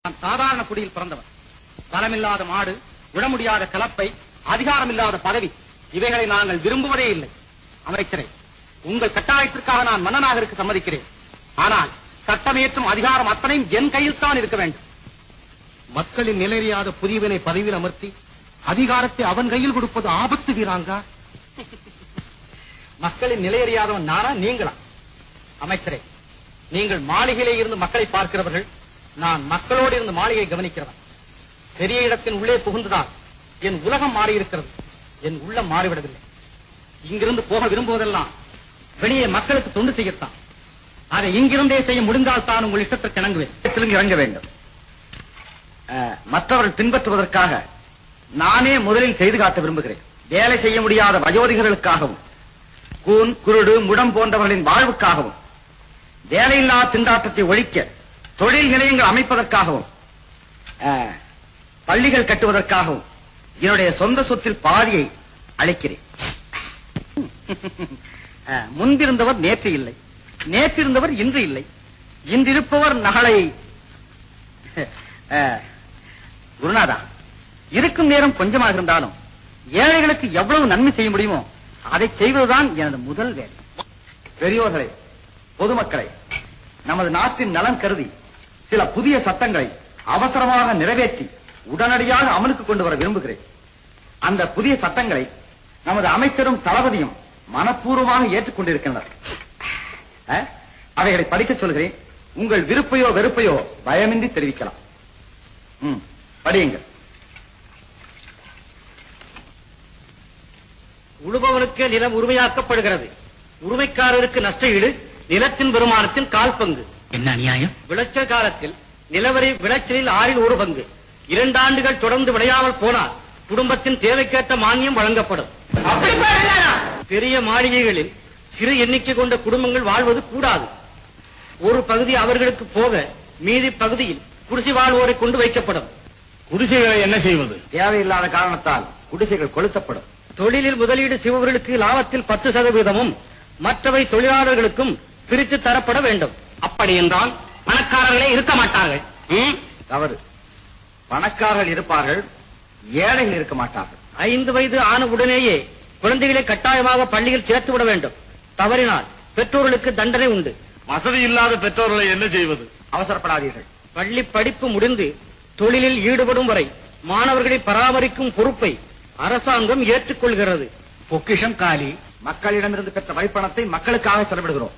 நான் சாதாரண குடியில் பிறந்தவன். பலமில்லாத மாடு, விட முடியாத கலப்பை, அதிகாரமில்லாத பதவி, இவைகளை நாங்கள் விரும்புவதே இல்லை. அமைச்சரே, உங்கள் கட்டாயத்திற்காக நான் மன்னனாக இருக்க சம்மதிக்கிறேன். ஆனால் சட்டமேற்றும் அதிகாரம் அத்தனையும் என் கையில் தான் இருக்க வேண்டும். மக்களின் நிலையறியாத புதியவனை பதவியில் அமர்த்தி அதிகாரத்தை அவன் கையில் கொடுப்பது ஆபத்து வீராங்கா. மக்களின் நிலையறியாதவன் நானா நீங்களா? அமைச்சரே, நீங்கள் மாளிகையிலே இருந்து மக்களை பார்க்கிறவர்கள், நான் மக்களோடு இருந்து மாளிகையை கவனிக்கிறவன். பெரிய இடத்தின் உள்ளே புகுந்ததால் என் உலகம் மாறியிருக்கிறது, என் உள்ளம் மாறிவிடவில்லை. இங்கிருந்து போக விரும்புவதெல்லாம் வெளியே மக்களுக்கு தொண்டு செய்யத்தான். அதை இங்கிருந்தே செய்ய முடிந்தால் தான் உங்கள் இஷ்டத்திற்கு இறங்க வேண்டும். மற்றவர்கள் பின்பற்றுவதற்காக நானே முதலில் செய்து காட்ட விரும்புகிறேன். வேலை செய்ய முடியாத வயோதிகர்களுக்காகவும், கூன், குருடு, முடம் போன்றவர்களின் வாழ்வுக்காகவும், வேலையில்லா திண்டாட்டத்தை ஒழிக்க தொழில் நிலையங்கள் அமைப்பதற்காகவும், பள்ளிகள் கட்டுவதற்காகவும் என்னுடைய சொந்த சொத்தில் பாதியை அளிக்கிறேன். முன்பிருந்தவர் நேற்று இல்லை, நேற்றிருந்தவர் இன்று இல்லை, இன்றிருப்பவர் நாளை. குருநாதா, இருக்கும் நேரம் கொஞ்சமாக இருந்தாலும் ஏழைகளுக்கு எவ்வளவு நன்மை செய்ய முடியுமோ அதை செய்வதுதான் எனது முதல் வேலை. பெரியோர்களே, பொதுமக்களை, நமது நாட்டின் நலன் கருதி சில புதிய சட்டங்களை அவசரமாக நிறைவேற்றி உடனடியாக அமலுக்கு கொண்டு வர விரும்புகிறேன். அந்த புதிய சட்டங்களை நமது அமைச்சரும் தளபதியும் மனப்பூர்வமாக ஏற்றுக்கொண்டிருக்கின்றனர். அவைகளை படிக்கச் சொல்கிறேன். உங்கள் விருப்பையோ வெறுப்பையோ பயமின்றி தெரிவிக்கலாம். படியுங்கள். உழுபவனுக்கு நிலம் உரிமையாக்கப்படுகிறது. உரிமைக்காரருக்கு நஷ்ட ஈடு நிலத்தின் வருமானத்தின் 1/4 பங்கு. என்ன அநியாயம்! விளைச்சல் காலத்தில் நிலவரி விளைச்சலில் 1/6 பங்கு. 2 ஆண்டுகள் தொடர்ந்து விளையாமல் போனால் குடும்பத்தின் தேவைக்கேற்ற மானியம் வழங்கப்படும். பெரிய மாளிகைகளில் சிறு எண்ணிக்கை கொண்ட குடும்பங்கள் வாழ்வது கூடாது. ஒரு பகுதி அவர்களுக்கு போக மீதி பகுதியில் குடிசை வாழ்வோரை கொண்டு வைக்கப்படும். குடிசைகளை என்ன செய்வது? தேவையில்லாத காரணத்தால் குடிசைகள் கொளுத்தப்படும். தொழிலில் முதலீடு செய்பவர்களுக்கு லாபத்தில் 10% மற்றவை தொழிலாளர்களுக்கும் பிரித்து தரப்பட வேண்டும். அப்படி என்றால் பணக்காரர்களே இருக்க மாட்டார்கள். தவறு. பணக்காரர்கள் இருப்பார்கள், ஏழைகள் இருக்க மாட்டார்கள். 5 வயது ஆன உடனேயே குழந்தைகளை கட்டாயமாக பள்ளியில் சேர்த்து விட வேண்டும். தவறினால் பெற்றோர்களுக்கு தண்டனை உண்டு. வசதி இல்லாத பெற்றோர்களை என்ன செய்வது? அவசரப்படாதீர்கள். பள்ளி படிப்பு முடிந்து தொழிலில் ஈடுபடும் வரை மாணவர்களை பராமரிக்கும் பொறுப்பை அரசாங்கம் ஏற்றுக்கொள்கிறது. பொக்கிஷம் காலி. மக்களிடமிருந்து பெற்ற வரிப்பணத்தை மக்களுக்காக செலவிடுகிறோம்.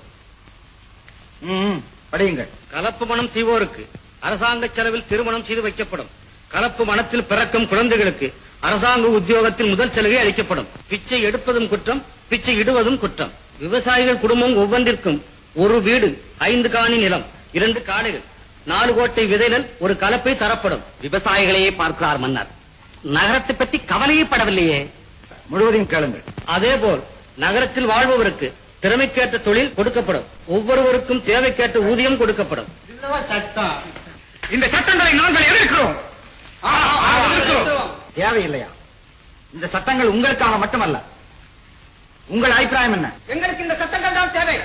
படியுங்கள். கலப்பு மனம் செய்வோருக்கு அரசாங்க செலவில் திருமணம் செய்து வைக்கப்படும். கலப்பு மனத்தில் பிறக்கும் குழந்தைகளுக்கு அரசாங்க உத்தியோகத்தில் முதல் சலுகை அளிக்கப்படும். பிச்சை எடுப்பதும் குற்றம், பிச்சை இடுவதும் குற்றம். விவசாயிகள் குடும்பம் ஒவ்வொன்றிற்கும் 1 வீடு, 5 காணி நிலம், 2 காளைகள், 4 கோட்டை விதைகள், 1 கலப்பை தரப்படும். விவசாயிகளையே பார்க்கிறார் மன்னர். நகரத்தை பற்றி கவலையே படவில்லையே. முழுவதையும் கேளுங்கள். அதேபோல் நகரத்தில் வாழ்பவருக்கு திறமைக்கேற்ற தொழில் கொடுக்கப்படும். ஒவ்வொருவருக்கும் தேவைக்கேற்ற ஊதியம் கொடுக்கப்படும். சட்டம். இந்த சட்டங்களை நாங்கள் எதிர்க்கிறோம். தேவையில்லையா? இந்த சட்டங்கள் உங்களுக்காக மட்டுமல்ல. உங்கள் அபிப்பிராயம் என்ன? எங்களுக்கு இந்த சட்டங்கள் தான் தேவை.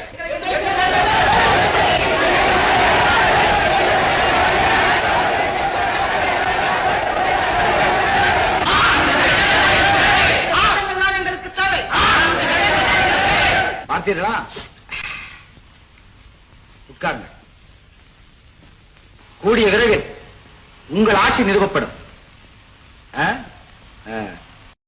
பார்த்தீர்களா? உட்கார்ந்து. கூடிய விரைவில் உங்கள் ஆட்சி நிறுவப்படும்.